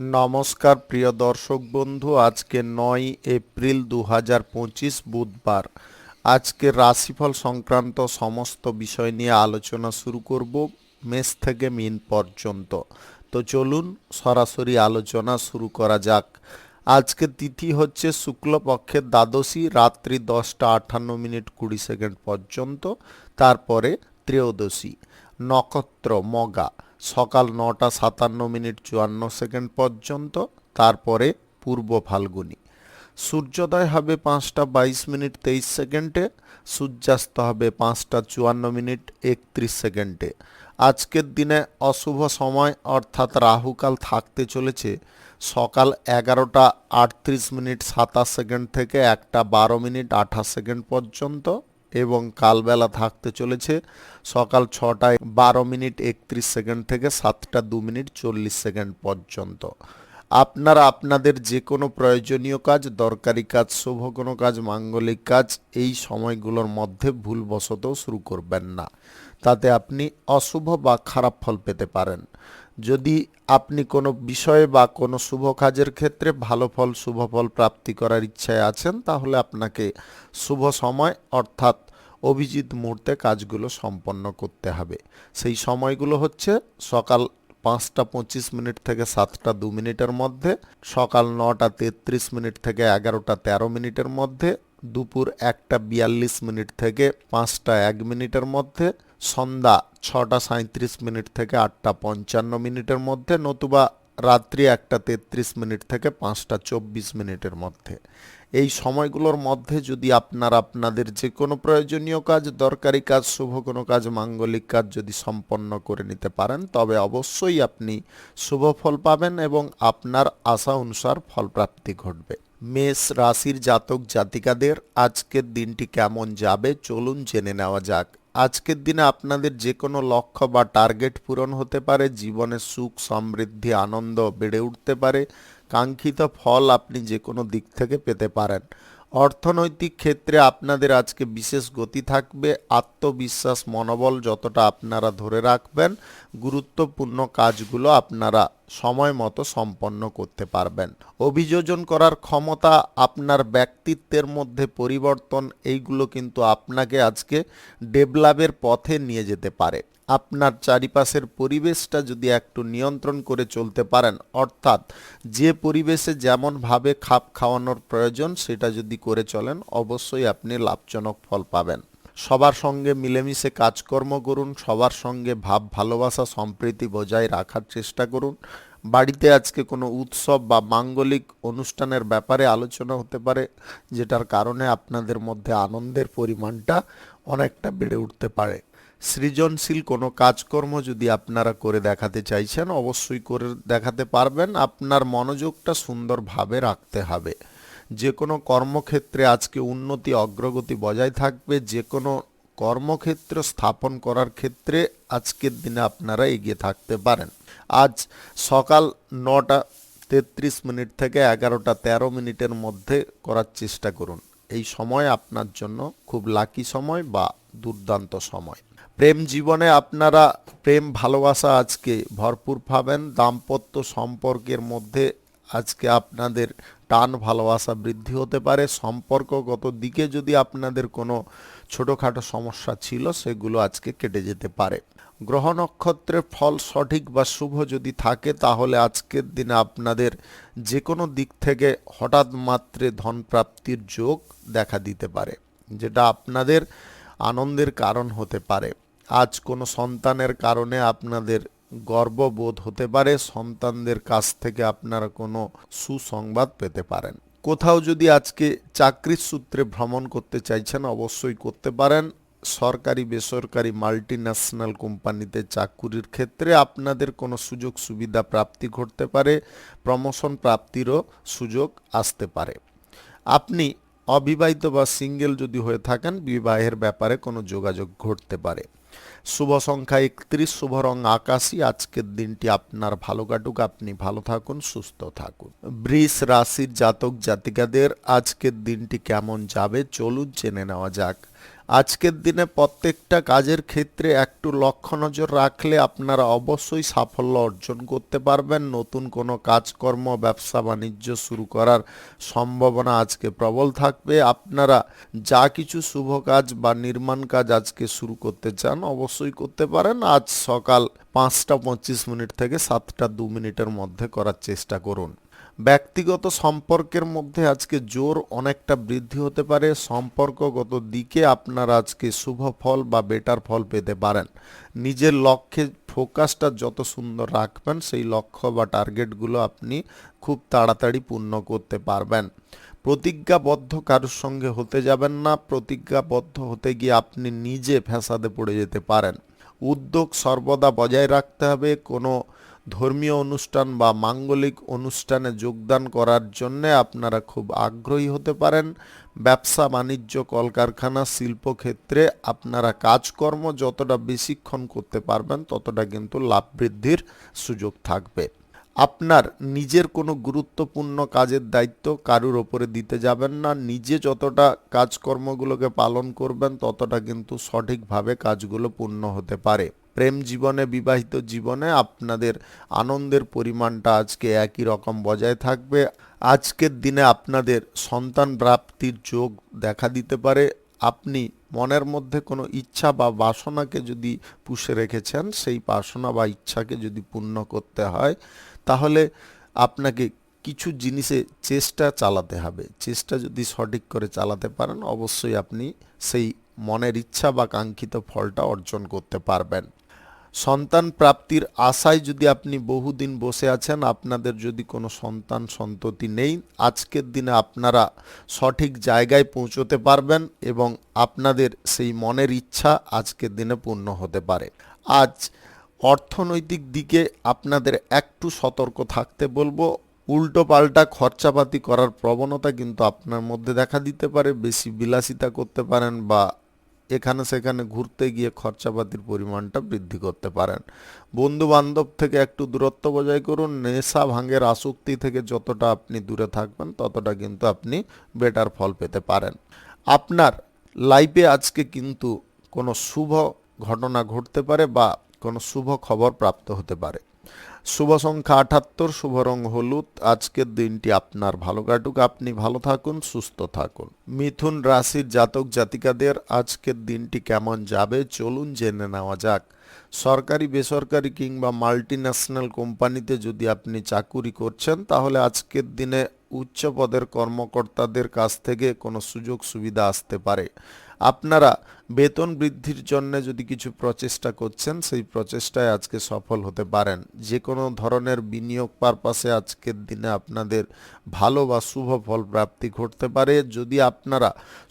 নমস্কার প্রিয় দর্শক বন্ধু, আজকে 9 এপ্রিল 2025 বুধবার। আজকের রাশিফল সংক্রান্ত সমস্ত বিষয় নিয়ে আলোচনা শুরু করব মেষ থেকে মীন পর্যন্ত। তো চলুন সরাসরি আলোচনা শুরু করা যাক। আজকের তিথি হচ্ছে শুক্লপক্ষের দ্বাদশী, রাত্রি 10:58 পর্যন্ত। তারপরে ত্রয়োদশী। নক্ষত্র মগা, সকাল 9:57 পর্যন্ত। তারপরে পূর্ব ফাল্গুনী। সূর্যোদয় হবে 5:22 সূর্যাস্ত হবে 5:54 আজকের দিনে অশুভ সময় অর্থাৎ রাহুকাল থাকতে চলেছে সকাল 11:38 থেকে 1:12 পর্যন্ত, এবং কালবেলা থাকতে চলেছে সকাল 6:12 থেকে 7:02 পর্যন্ত। আপনারা আপনাদের যে কোনো প্রয়োজনীয় কাজ, দরকারি কাজ, শুভ কোনো কাজ, মাঙ্গলিক কাজ এই সময়গুলোর মধ্যে ভুলবশত শুরু করবেন না, তাতে আপনি অশুভ বা খারাপ ফল পেতে পারেন। যদি আপনি কোনো বিষয়ে বা কোনো শুভ কাজের ক্ষেত্রে ভালো ফল, শুভ ফল প্রাপ্তি করার ইচ্ছায় আছেন, তাহলে আপনাকে শুভ সময় অর্থাৎ অভিজিৎ মুহূর্তে কাজগুলো সম্পন্ন করতে হবে। সেই সময়গুলো হচ্ছে সকাল 5:25 থেকে 7:02 মধ্যে, সকাল 9:33 থেকে 11:13 মধ্যে, দুপুর 1:42 থেকে 5:01 মধ্যে, সন্ধ্যা 6:37 থেকে 8:55 মধ্যে, নতুবা রাত্রি 1:33 থেকে 5:24 মধ্যে। এই সময়গুলোর মধ্যে যদি আপনারা আপনাদের যে কোনো প্রয়োজনীয় কাজ, দরকারি কাজ, শুভ কোনো কাজ, মাঙ্গলিক কাজ যদি সম্পন্ন করে নিতে পারেন, তবে অবশ্যই আপনি শুভ ফল পাবেন এবং আপনার আশা অনুসার ফলপ্রাপ্তি ঘটবে। মেষ রাশির জাতক জাতিকাদের আজকের দিনটি কেমন যাবে চলুন জেনে নেওয়া যাক। আজকের দিনে আপনাদের যে কোনো লক্ষ্য বা টার্গেট পূরণ হতে পারে, জীবনে সুখ, সমৃদ্ধি, আনন্দ বেড়ে উঠতে পারে, কাঙ্ক্ষিত ফল আপনি যে কোনো দিক থেকে পেতে পারেন। অর্থনৈতিক ক্ষেত্রে আপনাদের আজকে বিশেষ গতি থাকবে। আত্মবিশ্বাস, মনোবল যতটা আপনারা ধরে রাখবেন, গুরুত্বপূর্ণ কাজগুলো আপনারা সময় মতো সম্পন্ন করতে পারবেন। অভিযোজন করার ক্ষমতা, আপনার ব্যক্তিত্বের মধ্যে পরিবর্তন, এইগুলো কিন্তু আপনাকে আজকে ডেভেলপের পথে নিয়ে যেতে পারে। আপনার চারিপাশের পরিবেশটা যদি একটু নিয়ন্ত্রণ করে চলতে পারেন, অর্থাৎ যে পরিবেশে যেমনভাবে খাপ খাওয়ানোর প্রয়োজন সেটা যদি করে চলেন, অবশ্যই আপনি লাভজনক ফল পাবেন। সবার সঙ্গে মিলেমিশে কাজকর্ম করুন, সবার সঙ্গে ভাব ভালোবাসা সম্প্রীতি বজায় রাখার চেষ্টা করুন। বাড়িতে আজকে কোনো উৎসব বা মাঙ্গলিক অনুষ্ঠানের ব্যাপারে আলোচনা হতে পারে, যেটার কারণে আপনাদের মধ্যে আনন্দের পরিমাণটা অনেকটা বেড়ে উঠতে পারে। সৃজনশীল কোনো কাজকর্ম যদি আপনারা করে দেখাতে চাইছেন, অবশ্যই করে দেখাতে পারবেন। আপনার মনোযোগটা সুন্দরভাবে রাখতে হবে। যে কোনো কর্মক্ষেত্রে আজকে উন্নতি, অগ্রগতি বজায় থাকবে। যে কোনো কর্মক্ষেত্র স্থাপন করার ক্ষেত্রে আজকের দিনে আপনারা এগিয়ে থাকতে পারেন। আজ সকাল 9:33 থেকে 11:13 মধ্যে করার চেষ্টা করুন। এই সময় আপনার জন্য খুব লাকি সময় বা দুর্দান্ত সময়। প্রেম জীবনে আপনারা প্রেম ভালোবাসা আজকে ভরপুর পাবেন। দাম্পত্য সম্পর্কের মধ্যে আজকে আপনাদের টান ভালোবাসা বৃদ্ধি হতে পারে। সম্পর্কগত দিকে যদি আপনাদের কোনো ছোটোখাটো সমস্যা ছিল, সেগুলো আজকে কেটে যেতে পারে। গ্রহ নক্ষত্রের ফল সঠিক বা শুভ যদি থাকে, তাহলে আজকের দিনে আপনাদের যে কোনো দিক থেকে হঠাৎ মাত্রে ধন প্রাপ্তির যোগ দেখা দিতে পারে, যেটা আপনাদের আনন্দের কারণ হতে পারে। আজ কোনো সন্তানের কারণে আপনাদের গর্ববোধ হতে পারে। সন্তানদের কাছ থেকে আপনারা কোনো সুসংবাদ পেতে পারেন। কোথাও যদি আজকে চাকরির সূত্রে ভ্রমণ করতে চাইছেন, অবশ্যই করতে পারেন। সরকারি, বেসরকারি, মাল্টিন্যাশনাল কোম্পানিতে চাকুরির ক্ষেত্রে আপনাদের কোনো সুযোগ সুবিধা প্রাপ্তি ঘটতে পারে। প্রমোশন প্রাপ্তিরও সুযোগ আসতে পারে। আপনি অবিবাহিত বা সিঙ্গেল যদি হয়ে থাকেন, বিবাহের ব্যাপারে কোনো যোগাযোগ ঘটতে পারে। শুভ সংখ্যা 31, শুভ রং আকাশী। আজকের দিনটি আপনার ভালো কাটুক, আপনি ভালো থাকুন, সুস্থ থাকুন। বৃষ রাশির জাতক জাতিকাদের আজকের দিনটি কেমন যাবে চলুন জেনে নেওয়া যাক। আজকের দিনে প্রত্যেকটা কাজের ক্ষেত্রে একটু লক্ষ্য নজর রাখলে আপনারা অবশ্যই সাফল্য অর্জন করতে পারবেন। নতুন কোনো কাজকর্ম, ব্যবসা বাণিজ্য শুরু করার সম্ভাবনা আজকে প্রবল থাকবে। আপনারা যা কিছু শুভ কাজ বা নির্মাণ কাজ আজকে শুরু করতে চান অবশ্যই করতে পারেন। আজ সকাল 5টা 25 মিনিট থেকে 7টা 2 মিনিটের মধ্যে করার চেষ্টা করুন। ব্যক্তিগত সম্পর্কের মধ্যে আজকে জোর অনেকটা বৃদ্ধি হতে পারে। সম্পর্কগত দিকে আপনারা আজকে শুভ ফল বা বেটার ফল পেতে পারেন। নিজের লক্ষ্যে ফোকাসটা যত সুন্দর রাখবেন সেই লক্ষ্য বা টার্গেটগুলো আপনি খুব তাড়াতাড়ি পূর্ণ করতে পারবেন। প্রতিজ্ঞাবদ্ধ কারোর সঙ্গে হতে যাবেন না। প্রতিজ্ঞাবদ্ধ হতে গিয়ে আপনি নিজে ফ্যাসাদে পড়ে যেতে পারেন। উদ্যোগ সর্বদা বজায় রাখতে হবে। কোনো ধর্মীয় অনুষ্ঠান বা মাঙ্গলিক অনুষ্ঠানে যোগদান করার জন্য আপনারা খুব আগ্রহী হতে পারেন। ব্যবসা বাণিজ্য, কলকারখানা, শিল্পক্ষেত্রে আপনারা কাজকর্ম যতটা বেশিক্ষণ করতে পারবেন ততটা কিন্তু লাভ বৃদ্ধির সুযোগ থাকবে। আপনার নিজের কোনো গুরুত্বপূর্ণ কাজের দায়িত্ব কারুর ওপরে দিতে যাবেন না। নিজে যতটা কাজকর্মগুলোকে পালন করবেন ততটা কিন্তু সঠিকভাবে কাজগুলো পূর্ণ হতে পারে। প্রেম জীবনে, বিবাহিত জীবনে আপনাদের আনন্দের পরিমাণটা আজকে একই রকম বজায় থাকবে। আজকের দিনে আপনাদের সন্তান প্রাপ্তির যোগ দেখা দিতে পারে। আপনি মনের মধ্যে কোনো ইচ্ছা বা বাসনাকে যদি পুষে রেখেছেন, সেই বাসনা বা ইচ্ছাকে যদি পূর্ণ করতে হয় তাহলে আপনাকে কিছু জিনিসে চেষ্টা চালাতে হবে। চেষ্টা যদি সঠিক করে চালাতে পারেন অবশ্যই আপনি সেই মনের ইচ্ছা বা কাঙ্ক্ষিত ফলটা অর্জন করতে পারবেন। সন্তান প্রাপ্তির আশায় যদি আপনি বহুদিন বসে আছেন, আপনাদের যদি কোনো সন্তান সন্ততি নেই, আজকের দিনে আপনারা সঠিক জায়গায় পৌঁছতে পারবেন এবং আপনাদের সেই মনের ইচ্ছা আজকের দিনে পূর্ণ হতে পারে। আজ অর্থনৈতিক দিকে আপনাদের একটু সতর্ক থাকতে বলবো। উল্টো পাল্টা খরচাপাতি করার প্রবণতা কিন্তু আপনার মধ্যে দেখা দিতে পারে। বেশি বিলাসিতা করতে পারেন বা এখানে সেখানে ঘুরতে গিয়ে খরচাপাতির পরিমাণটা বৃদ্ধি করতে পারেন। বন্ধু বান্ধব থেকে একটু দূরত্ব বজায় করুন। নেশা ভাঙের আসক্তি থেকে যতটা আপনি দূরে থাকবেন ততটা কিন্তু আপনি বেটার ফল পেতে পারেন। আপনার লাইফে আজকে কিন্তু কোনো শুভ ঘটনা ঘটতে পারে বা কোনো শুভ খবর প্রাপ্ত হতে পারে। শুভ সংখ্যা 78, শুভ রং হলুদ। আজকের দিনটি আপনার ভালো কাটুক, আপনি ভালো থাকুন, সুস্থ থাকুন। মিথুন রাশির জাতক জাতিকাদের আজকের দিনটি কেমন যাবে চলুন জেনে নেওয়া যাক। সরকারি, বেসরকারি কিংবা মাল্টিন্যাশনাল কোম্পানিতে যদি আপনি চাকুরি করছেন তাহলে আজকের দিনে উচ্চ পদের কর্মকর্তাদের কাছ থেকে কোনো সুযোগ সুবিধা আসতে পারে। আপনারা বেতন বৃদ্ধির জন্য যদি কিছু প্রচেষ্টা করছেন সেই প্রচেষ্টায় আজকে সফল হতে পারেন। যে কোনো ধরনের বিনিয়োগ পারপাসে আজকের দিনে আপনাদের ভালো বা শুভ ফল প্রাপ্তি ঘটতে পারে। যদি আপনারা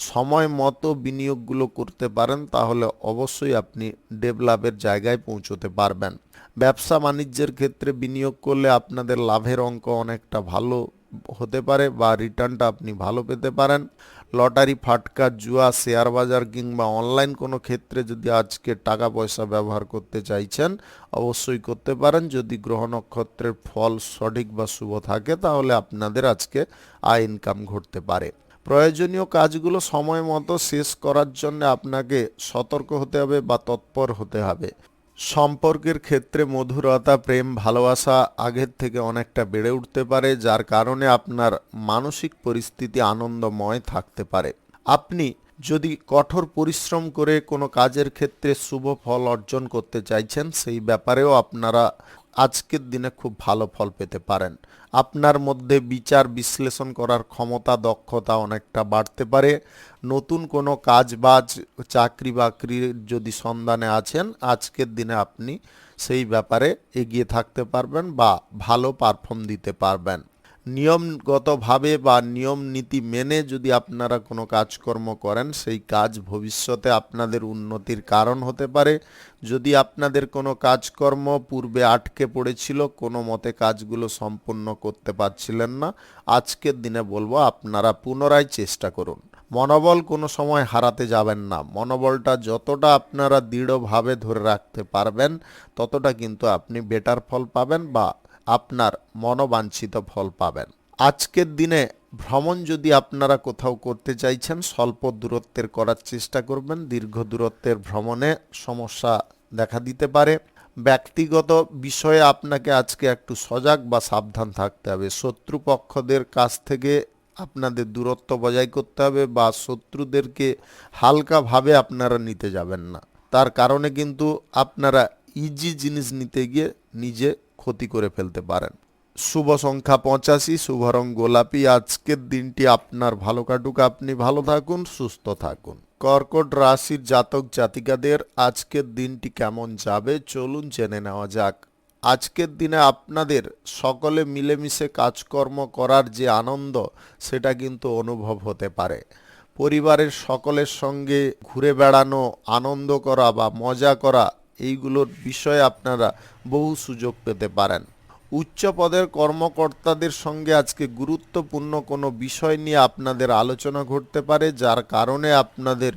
সময় মতো বিনিয়োগগুলো করতে পারেন তাহলে অবশ্যই আপনি ডেভেলপের জায়গায় পৌঁছতে পারবেন। ব্যবসা বাণিজ্যের ক্ষেত্রে বিনিয়োগ করলে আপনাদের লাভের অঙ্ক অনেকটা ভালো হতে পারে বা রিটার্নটা আপনি ভালো পেতে পারেন। লটারি, ফাটকা, জুয়া, শেয়ার বাজার কিংবা অনলাইন কোনো ক্ষেত্রে যদি আজকে টাকা পয়সা ব্যবহার করতে চাইছেন অবশ্যই করতে পারেন। যদি গ্রহ নক্ষত্রের ফল সঠিক বা শুভ থাকে তাহলে আপনাদের আজকে আয় ইনকাম ঘটতে পারে। প্রয়োজনীয় কাজগুলো সময় মতো শেষ করার জন্য আপনাকে সতর্ক হতে হবে বা তৎপর হতে হবে। সম্পর্কের ক্ষেত্রে মধুরতা, প্রেম, ভালোবাসা আগের থেকে অনেকটা বেড়ে উঠতে পারে, যার কারণে আপনার মানসিক পরিস্থিতি আনন্দময় থাকতে পারে। আপনি যদি কঠোর পরিশ্রম করে কোনো কাজের ক্ষেত্রে শুভ ফল অর্জন করতে চাইছেন সেই ব্যাপারেও আপনারা আজকের দিনে খুব ভালো ফল পেতে পারেন। আপনার মধ্যে বিচার বিশ্লেষণ করার ক্ষমতা, দক্ষতা অনেকটা বাড়তে পারে। নতুন কোনো কাজ বাজ, চাকরি বাকরির যদি সন্ধানে আছেন আজকের দিনে আপনি সেই ব্যাপারে এগিয়ে থাকতে পারবেন বা ভালো পারফর্ম দিতে পারবেন। নিয়মগতভাবে বা নিয়ম নীতি মেনে যদি আপনারা কোনো কাজকর্ম করেন সেই কাজ ভবিষ্যতে আপনাদের উন্নতির কারণ হতে পারে। যদি আপনাদের কোনো কাজকর্ম পূর্বে আটকে পড়েছিল, কোনো মতে কাজগুলো সম্পূর্ণ করতে পারছিলেন না, আজকের দিনে বলবো আপনারা পুনরায় চেষ্টা করুন। মনোবল কোনো সময় হারাতে যাবেন না। মনোবলটা যতটা আপনারা দৃঢ়ভাবে ধরে রাখতে পারবেন ততটা কিন্তু আপনি বেটার ফল পাবেন বা আপনার মনোবাঞ্ছিত ফল পাবেন। আজকের দিনে ভ্রমণ যদি আপনারা কোথাও করতে চাইছেন, স্বল্প দূরত্বের করার চেষ্টা করবেন। দীর্ঘ দূরত্বের ভ্রমণে সমস্যা দেখা দিতে পারে। ব্যক্তিগত বিষয়ে আপনাকে আজকে একটু সজাগ বা সাবধান থাকতে হবে। শত্রুপক্ষদের কাছ থেকে আপনাদের দূরত্ব বজায় করতে হবে, বা শত্রুদেরকে হালকাভাবে আপনারা নিতে যাবেন না। তার কারণে কিন্তু আপনারা ইজি জিনিস নিতে গিয়ে নিজে ক্ষতি করে ফেলতে পারেন। শুভ সংখ্যা 85, শুভ রং গোলাপি। আজকের দিনটি আপনার ভালো কাটুক, আপনি ভালো থাকুন, সুস্থ থাকুন। কর্কট রাশির জাতক জাতিকাদের আজকের দিনটি কেমন যাবে চলুন জেনে নেওয়া যাক। আজকের দিনে আপনাদের সকলে মিলেমিশে কাজকর্ম করার যে আনন্দ, সেটা কিন্তু অনুভব হতে পারে। পরিবারের সকলের সঙ্গে ঘুরে বেড়ানো, আনন্দ করা বা মজা করা, এইগুলোর বিষয়ে আপনারা বহু সুযোগ পেতে পারেন। উচ্চ পদের কর্মকর্তাদের সঙ্গে আজকে গুরুত্বপূর্ণ কোনো বিষয় নিয়ে আপনাদের আলোচনা ঘটতে পারে, যার কারণে আপনাদের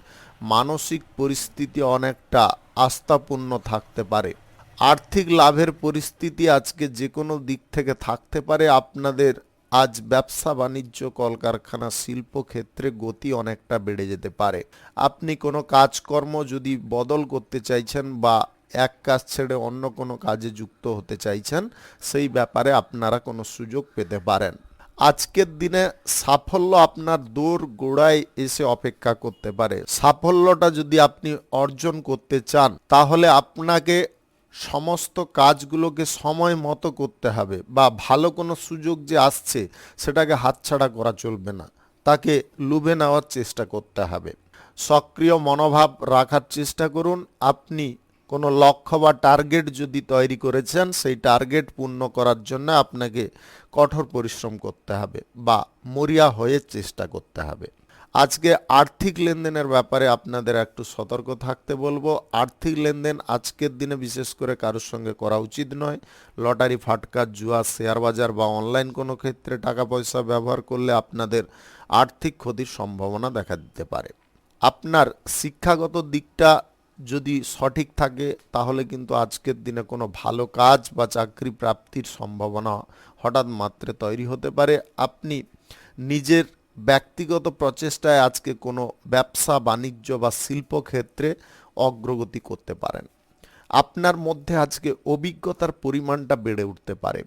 মানসিক পরিস্থিতি অনেকটা আস্থাপূর্ণ থাকতে পারে। আর্থিক লাভের পরিস্থিতি আজকে যে কোনো দিক থেকে থাকতে পারে। আপনাদের আজ ব্যবসা বাণিজ্য, কলকারখানা, শিল্পক্ষেত্রে গতি অনেকটা বেড়ে যেতে পারে। আপনি কোনো কাজকর্ম যদি বদল করতে চাইছেন বা এক কাজ ছেড়ে অন্য কোনো কাজে যুক্ত হতে চাইছেন, সেই ব্যাপারে আপনারা কোনো সুযোগ পেতে পারেন। আজকের দিনে সাফল্য আপনার দোর গোড়ায় এসে অপেক্ষা করতে পারে। সাফল্যটা যদি আপনি অর্জন করতে চান, তাহলে আপনাকে সমস্ত কাজগুলোকে সময় মতো করতে হবে, বা ভালো কোনো সুযোগ যে আসছে সেটাকে হাতছাড়া করা চলবে না, তাকে লুভে নেওয়ার চেষ্টা করতে হবে। সক্রিয় মনোভাব রাখার চেষ্টা করুন। আপনি কোনো লক্ষ্য বা টার্গেট যদি তৈরি করেছেন, সেই টার্গেট পূর্ণ করার জন্য আপনাকে কঠোর পরিশ্রম করতে হবে বা মরিয়া হয়ে চেষ্টা করতে হবে। আজকে আর্থিক লেনদেনের ব্যাপারে আপনাদের একটু সতর্ক থাকতে বলবো। আর্থিক লেনদেন আজকের দিনে বিশেষ করে কারোর সঙ্গে করা উচিত নয়। লটারি, ফাটকা, জুয়া, শেয়ার বাজার বা অনলাইন কোনো ক্ষেত্রে টাকা পয়সা ব্যবহার করলে আপনাদের আর্থিক ক্ষতির সম্ভাবনা দেখা দিতে পারে। আপনার শিক্ষাগত দিকটা যদি সঠিক থাকে, তাহলে কিন্তু আজকের দিনে কোনো ভালো কাজ বা চাকরি প্রাপ্তির সম্ভাবনা হঠাৎ মাত্রে তৈরি হতে পারে। আপনি নিজের ব্যক্তিগত প্রচেষ্টায় আজকে কোনো ব্যবসা বাণিজ্য বা শিল্পক্ষেত্রে অগ্রগতি করতে পারেন। আপনার মধ্যে আজকে অভিজ্ঞতার পরিমাণটা বেড়ে উঠতে পারে।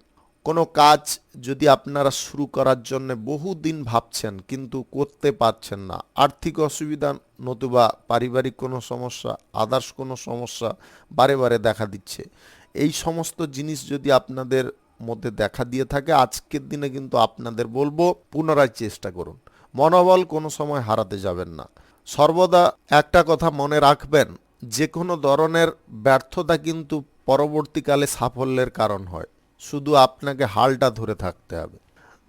কোনো কাজ যদি আপনারা শুরু করার জন্য বহুদিন ভাবছেন কিন্তু করতে পারছেন না, আর্থিক অসুবিধা নতুবা পারিবারিক কোনো সমস্যা, আদার্স কোনো সমস্যা বারে বারে দেখা দিচ্ছে, এই সমস্ত জিনিস যদি আপনাদের মধ্যে দেখা দিয়ে থাকে, আজকের দিনে কিন্তু আপনাদের বলবো পুনরায় চেষ্টা করুন। মনোবল কোনো সময় হারাতে যাবেন না। সর্বদা একটা কথা মনে রাখবেন, যে কোনো ধরনের ব্যর্থতা কিন্তু পরবর্তীকালে সাফল্যের কারণ হয়। শুধু আপনাকে হালটা ধরে থাকতে হবে।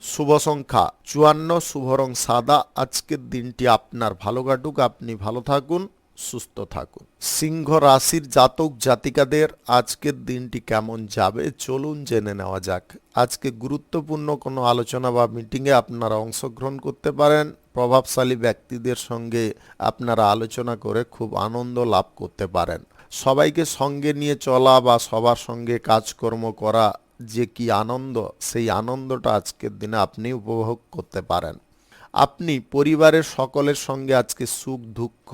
শুভ সংখ্যা 54, শুভ রং সাদা। আজকের দিনটি আপনার ভালো কাটুক, আপনি ভালো থাকুন, সুস্থ থাকুন। সিংহ রাশির জাতক জাতিকাদের আজকের দিনটি কেমন যাবে চলুন জেনে নেওয়া যাক। আজকে গুরুত্বপূর্ণ কোনো আলোচনা বা মিটিংয়ে আপনারা অংশগ্রহণ করতে পারেন। প্রভাবশালী ব্যক্তিদের সঙ্গে আপনারা আলোচনা করে খুব আনন্দ লাভ করতে পারেন। সবাইকে সঙ্গে নিয়ে চলা বা সবার সঙ্গে কাজকর্ম করা যে কি আনন্দ, সেই আনন্দটা আজকের দিনে আপনি উপভোগ করতে পারেন। আপনি পরিবারের সকলের সঙ্গে আজকে সুখ দুঃখ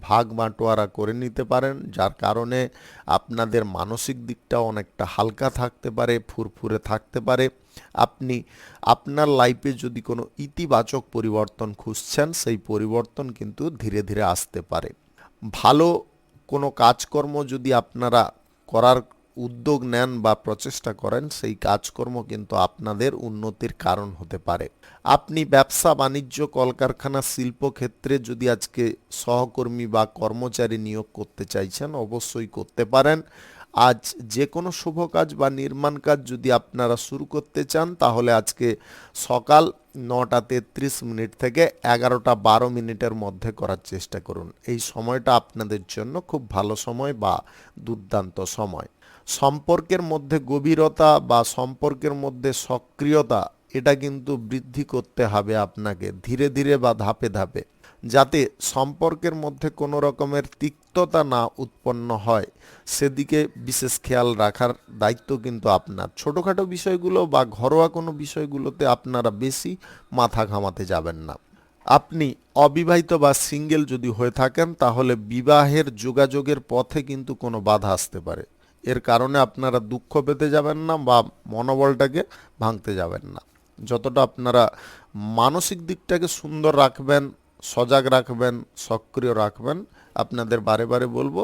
ভাগ বাটোয়ারা করে নিতে পারেন, যার কারণে আপনাদের মানসিক দিকটা অনেকটা হালকা থাকতে পারে, ফুরফুরে থাকতে পারে। আপনি আপনার লাইফে যদি কোনো ইতিবাচক পরিবর্তন খুঁজছেন, সেই পরিবর্তন কিন্তু ধীরে ধীরে আসতে পারে। ভালো কোনো কাজকর্ম যদি আপনারা করার উদ্যোগ নেন বা প্রচেষ্টা করেন, সেই কাজকর্ম কিন্তু আপনাদের উন্নতির কারণ হতে পারে। আপনি ব্যবসা বাণিজ্য, কলকারখানা, শিল্পক্ষেত্রে যদি আজকে সহকর্মী বা কর্মচারী নিয়োগ করতে চাইছেন, অবশ্যই করতে পারেন। আজ যে কোনো শুভ কাজ বা নির্মাণ কাজ যদি আপনারা শুরু করতে চান, তাহলে আজকে সকাল 9:33 থেকে 11:12 মধ্যে করার চেষ্টা করুন। এই সময়টা আপনাদের জন্য খুব ভালো সময় বা দুর্দান্ত সময়। সম্পর্কের মধ্যে গভীরতা বা সম্পর্কের মধ্যে সক্রিয়তা, এটা কিন্তু বৃদ্ধি করতে হবে আপনাকে ধীরে ধীরে বা ধাপে ধাপে, যাতে সম্পর্কের মধ্যে কোনো রকমের তিক্ত তিক্ততা না উৎপন্ন হয় সেদিকে বিশেষ খেয়াল রাখার দায়িত্ব কিন্তু আপনার। ছোটোখাটো বিষয়গুলো বা ঘরোয়া কোনো বিষয়গুলোতে আপনারা বেশি মাথা ঘামাতে যাবেন না। আপনি অবিবাহিত বা সিঙ্গেল যদি হয়ে থাকেন তাহলে বিবাহের যোগাযোগের পথে কিন্তু কোনো বাধা আসতে পারে। এর কারণে আপনারা দুঃখ পেতে যাবেন না বা মনোবলটাকে ভাঙতে যাবেন না। যতটা আপনারা মানসিক দিকটাকে সুন্দর রাখবেন, সজাগ রাখবেন, সক্রিয় রাখবেন, আপনাদের বারে বারে বলবো,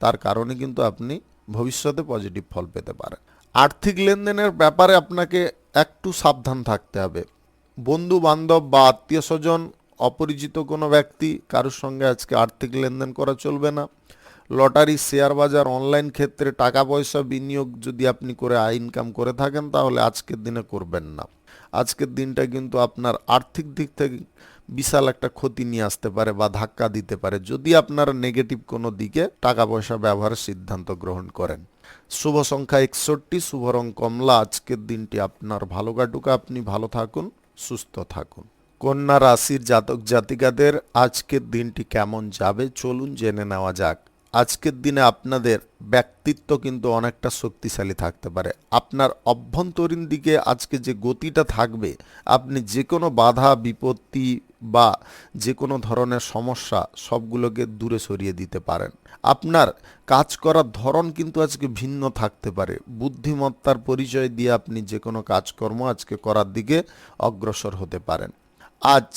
তার কারণে কিন্তু আপনি ভবিষ্যতে পজিটিভ ফল পেতে পারেন। আর্থিক লেনদেনের ব্যাপারে আপনাকে একটু সাবধান থাকতে হবে। বন্ধু বান্ধব বা আত্মীয় স্বজন, অপরিচিত কোনো ব্যক্তি কারোর সঙ্গে আজকে আর্থিক লেনদেন করা চলবে না। লটারি, শেয়ার বাজার, অনলাইন ক্ষেত্রে টাকা পয়সা বিনিয়োগ যদি আপনি করে ইনকাম করে থাকেন তাহলে আজকের দিনে করবেন না। আজকের দিনটা কিন্তু আপনার আর্থিক দিক থেকে বিশাল একটা ক্ষতি নিয়ে আসতে পারে বা ধাক্কা দিতে পারে যদি আপনারা নেগেটিভ কোনো দিকে টাকা পয়সা ব্যবহারের সিদ্ধান্ত গ্রহণ করেন। শুভ সংখ্যা 61, শুভ রং কমলা। আজকের দিনটি আপনার ভালো কাটুক, আপনি ভালো থাকুন, সুস্থ থাকুন। কন্যা রাশির জাতক জাতিকাদের আজকের দিনটি কেমন যাবে চলুন জেনে নেওয়া যাক। আজকের দিনে আপনাদের ব্যক্তিত্ব কিন্তু অনেকটা শক্তিশালী থাকতে পারে। আপনার অভ্যন্তরীণ দিকে আজকে যে গতিটা থাকবে, আপনি যে কোনো বাধা বিপত্তি বা যে কোনো ধরনের সমস্যা সবগুলোকে দূরে সরিয়ে দিতে পারেন। আপনার কাজ করার ধরন কিন্তু আজকে ভিন্ন থাকতে পারে। বুদ্ধিমত্তার পরিচয় দিয়ে আপনি যে কোনো কাজকর্ম আজকে করার দিকে অগ্রসর হতে পারেন। আজ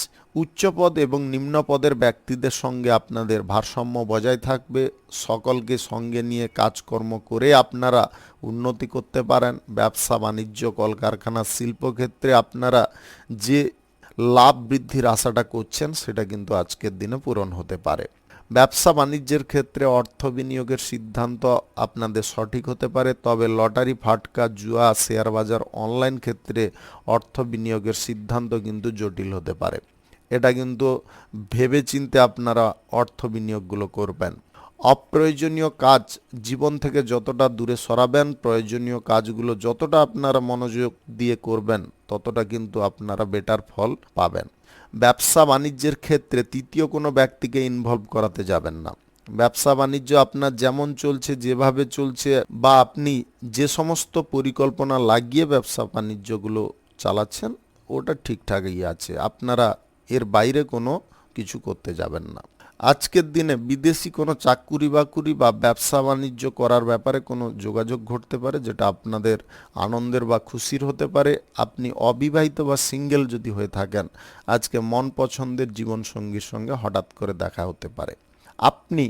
উচ্চপদ এবং নিম্নপদের ব্যক্তিদের সঙ্গে আপনাদের ভারসাম্য বজায় থাকবে। সকলকে সঙ্গে নিয়ে কাজকর্ম করে আপনারা উন্নতি করতে পারেন। ব্যবসা বাণিজ্য, কলকারখানা, শিল্পক্ষেত্রে আপনারা যে লাভ বৃদ্ধির আশাটা করছেন সেটা কিন্তু আজকের দিনে পূরণ হতে পারে। ব্যবসা বাণিজ্যের ক্ষেত্রে অর্থ বিনিয়োগের সিদ্ধান্ত আপনাদের সঠিক হতে পারে, তবে লটারি, ফাটকা, জুয়া, শেয়ার বাজার, অনলাইন ক্ষেত্রে অর্থ বিনিয়োগের সিদ্ধান্ত কিন্তু জটিল হতে পারে। এটা কিন্তু ভেবেচিন্তে আপনারা অর্থ বিনিয়োগগুলো করবেন। অপ্রয়োজনীয় কাজ জীবন থেকে যতটা দূরে সরাবেন, প্রয়োজনীয় কাজগুলো যতটা আপনারা মনোযোগ দিয়ে করবেন ততটা কিন্তু আপনারা বেটার ফল পাবেন। ব্যবসা বাণিজ্যের ক্ষেত্রে তৃতীয় কোনো ব্যক্তিকে ইনভলভ করাতে যাবেন না। ব্যবসা বাণিজ্য আপনার যেমন চলছে, যেভাবে চলছে বা আপনি যে সমস্ত পরিকল্পনা লাগিয়ে ব্যবসা বাণিজ্যগুলো চালাচ্ছেন ওটা ঠিকঠাকই আছে। আপনারা এর বাইরে কোনো কিছু করতে যাবেন না। আজকের দিনে বিদেশি কোনো চাকুরি বাকুরি বা ব্যবসা বাণিজ্য করার ব্যাপারে কোনো যোগাযোগ ঘটতে পারে যেটা আপনাদের আনন্দের বা খুশির হতে পারে। আপনি অবিবাহিত বা সিঙ্গেল যদি হয়ে থাকেন আজকে মন পছন্দের জীবনসঙ্গীর সঙ্গে হঠাৎ করে দেখা হতে পারে। আপনি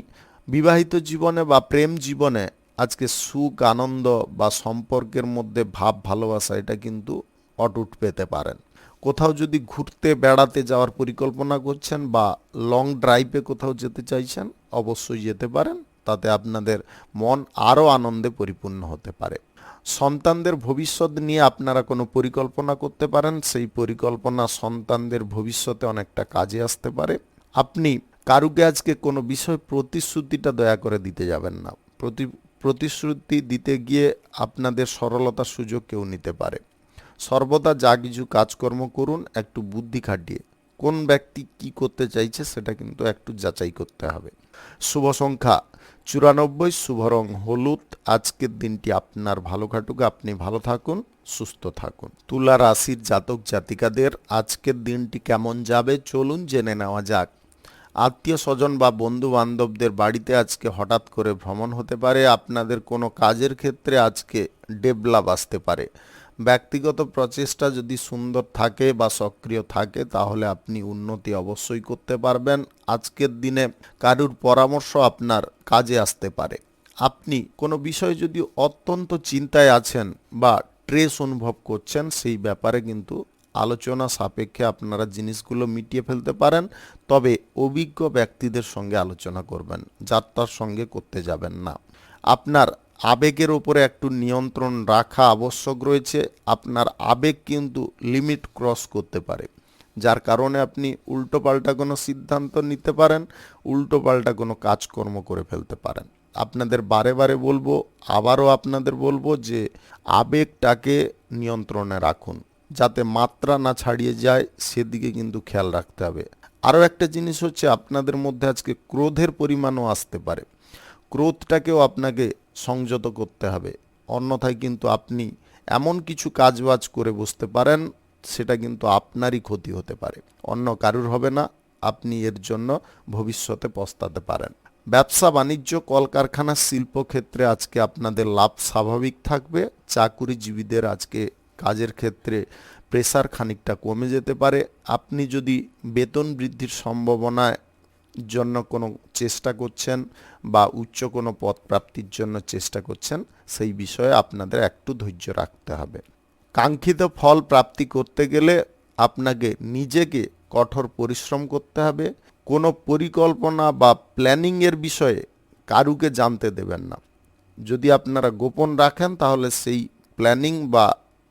বিবাহিত জীবনে বা প্রেম জীবনে আজকে সুখ, আনন্দ বা সম্পর্কের মধ্যে ভাব ভালোবাসা এটা কিন্তু অটুট পেতে পারেন। কোথাও যদি ঘুরতে বেড়াতে যাওয়ার পরিকল্পনা করছেন বা লং ড্রাইভে কোথাও যেতে চাইছেন অবশ্যই যেতে পারেন, তাতে আপনাদের মন আরও আনন্দে পরিপূর্ণ হতে পারে। সন্তানদের ভবিষ্যৎ নিয়ে আপনারা কোনো পরিকল্পনা করতে পারেন, সেই পরিকল্পনা সন্তানদের ভবিষ্যতে অনেকটা কাজে আসতে পারে। আপনি কারুকে আজকে কোনো বিষয় প্রতিশ্রুতিটা দয়া করে দিতে যাবেন না। প্রতিশ্রুতি দিতে গিয়ে আপনাদের সরলতার সুযোগ কেউ নিতে পারে। সর্বদা যা কিছু কাজকর্ম করুন একটু বুদ্ধি খাটিয়ে। কোন ব্যক্তি কি করতে চাইছে সেটা কিন্তু একটু যাচাই করতে হবে। শুভ সংখ্যা 94, শুভ রং হলুদ। আজকের দিনটি আপনার ভালো কাটুক, আপনি ভালো থাকুন, সুস্থ থাকুন। তুলা রাশির জাতক জাতিকাদের আজকের দিনটি কেমন যাবে চলুন জেনে নেওয়া যাক। আত্মীয় স্বজন বা বন্ধু বান্ধবদের বাড়িতে আজকে হঠাৎ করে ভ্রমণ হতে পারে। আপনাদের কোনো কাজের ক্ষেত্রে আজকে ডেভেলপ আসতে পারে। ব্যক্তিগত প্রচেষ্টা যদি সুন্দর থাকে বা সক্রিয় থাকে তাহলে আপনি উন্নতি অবশ্যই করতে পারবেন। আজকের দিনে কারুর পরামর্শ আপনার কাজে আসতে পারে। আপনি কোনো বিষয়ে যদি অত্যন্ত চিন্তায় আছেন বা স্ট্রেস অনুভব করছেন সেই ব্যাপারে কিন্তু আলোচনা সাপেক্ষে আপনারা জিনিসগুলো মিটিয়ে ফেলতে পারেন, তবে অভিজ্ঞ ব্যক্তিদের সঙ্গে আলোচনা করবেন, যাত্রার সঙ্গে করতে যাবেন না। আপনার আবেগের উপরে একটু নিয়ন্ত্রণ রাখা আবশ্যক রয়েছে। আপনার আবেগ কিন্তু লিমিট ক্রস করতে পারে, যার কারণে আপনি উল্টোপাল্টা কোনো সিদ্ধান্ত নিতে পারেন, উল্টোপাল্টা কোনো কাজকর্ম করে ফেলতে পারেন। আপনাদের বারে বারে বলবো, আবারও আপনাদের বলবো যে আবেগটাকে নিয়ন্ত্রণে রাখুন, যাতে মাত্রা না ছাড়িয়ে যায় সেদিকে কিন্তু খেয়াল রাখতে হবে। আরও একটা জিনিস হচ্ছে আপনাদের মধ্যে আজকে ক্রোধের পরিমাণও আসতে পারে। ক্রোধটাকেও আপনাকে সংযত করতে হবে, অন্যথায় কিন্তু আপনি এমন কিছু কাজবাজ করে বসতে পারেন, সেটা কিন্তু আপনারই ক্ষতি হতে পারে, অন্য কারুর হবে না। আপনি এর জন্য ভবিষ্যতে পস্তাতে পারেন। ব্যবসা বাণিজ্য, কলকারখানা, শিল্পক্ষেত্রে আজকে আপনাদের লাভ স্বাভাবিক থাকবে। চাকুরিজীবীদের আজকে কাজের ক্ষেত্রে প্রেসার খানিকটা কমে যেতে পারে। আপনি যদি বেতন বৃদ্ধির সম্ভাবনায় জন্য কোনো চেষ্টা করছেন বা উচ্চ কোনো পদ প্রাপ্তির জন্য চেষ্টা করছেন, সেই বিষয়ে আপনাদের একটু ধৈর্য রাখতে হবে। কাঙ্ক্ষিত ফল প্রাপ্তি করতে গেলে আপনাকে নিজেকে কঠোর পরিশ্রম করতে হবে। কোনো পরিকল্পনা বা প্ল্যানিংয়ের বিষয়ে কারুকে জানতে দেবেন না। যদি আপনারা গোপন রাখেন তাহলে সেই প্ল্যানিং বা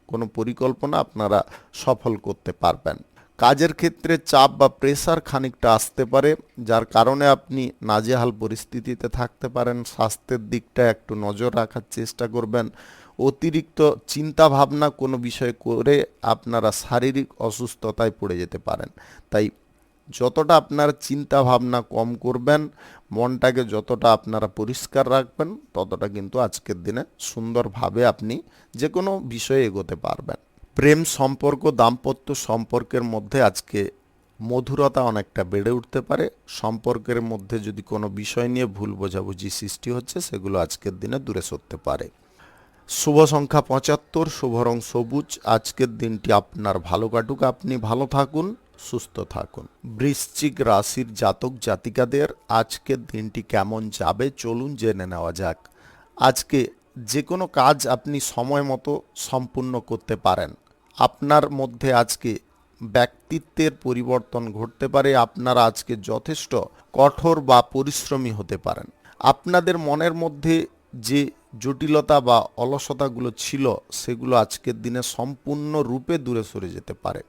কোনো পরিকল্পনা আপনারা সফল করতে পারবেন। কাজের ক্ষেত্রে চাপ বা প্রেসার খানিকটা আসতে পারে, যার কারণে আপনি নাজেহাল পরিস্থিতিতে থাকতে পারেন। স্বাস্থ্যের দিকটা একটু নজর রাখার চেষ্টা করবেন। অতিরিক্ত চিন্তা ভাবনা কোনো বিষয় করে আপনারা শারীরিক অসুস্থতায় পড়ে যেতে পারেন। তাই যতটা আপনারা চিন্তা ভাবনা কম করবেন, মনটাকে যতটা আপনারা পরিষ্কার রাখবেন, ততটা কিন্তু আজকের দিনে সুন্দরভাবে আপনি যে কোনো বিষয়ে এগোতে পারবেন। প্রেম সম্পর্ক, দাম্পত্য সম্পর্কের মধ্যে আজকে মধুরতা অনেকটা বেড়ে উঠতে পারে। সম্পর্কের মধ্যে যদি কোনো বিষয় নিয়ে ভুল বোঝাবুঝি সৃষ্টি হচ্ছে, সেগুলো আজকের দিনে দূরে সরতে পারে। শুভ সংখ্যা 75, শুভ রং সবুজ। আজকের দিনটি আপনার ভালো কাটুক, আপনি ভালো থাকুন, সুস্থ থাকুন। বৃশ্চিক রাশির জাতক জাতিকাদের আজকের দিনটি কেমন যাবে চলুন জেনে নেওয়া যাক। আজকে যে কোনো কাজ আপনি সময় মতো সম্পূর্ণ করতে পারেন। আপনার মধ্যে আজকে ব্যক্তিত্বের পরিবর্তন ঘটতে পারে। আপনারা আজকে যথেষ্ট কঠোর বা পরিশ্রমী হতে পারেন। আপনাদের মনের মধ্যে যে জটিলতা বা অলসতাগুলো ছিল, সেগুলো আজকের দিনে সম্পূর্ণরূপে দূরে সরে যেতে পারে।